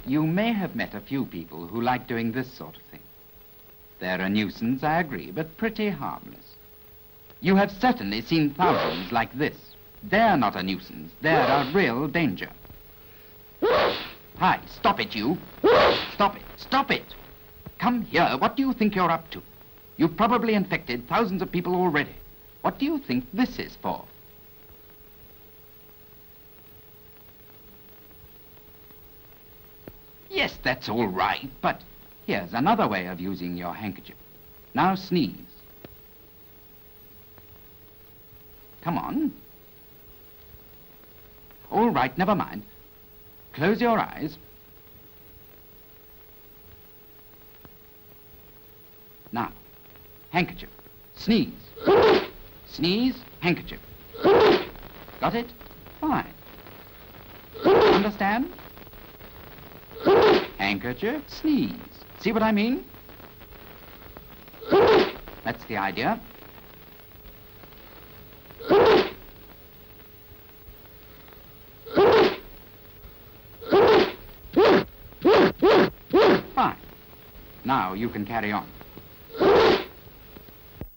You may have met a few people who like doing this sort of thing. They're a nuisance, I agree, but pretty harmless. You have certainly seen thousands like this. They're not a nuisance. They're a real danger. Hi, stop it, you. Stop it. Stop it. Come here. What do you think you're up to? You've probably infected thousands of people already. What do you think this is for? Yes, that's all right, but here's another way of using your handkerchief. Now sneeze. Come on. All right, never mind. Close your eyes. Now, handkerchief. Sneeze. Sneeze, handkerchief. Got it? Fine. Understand? Handkerchief, sneeze. See what I mean? That's the idea. Fine. Now you can carry on.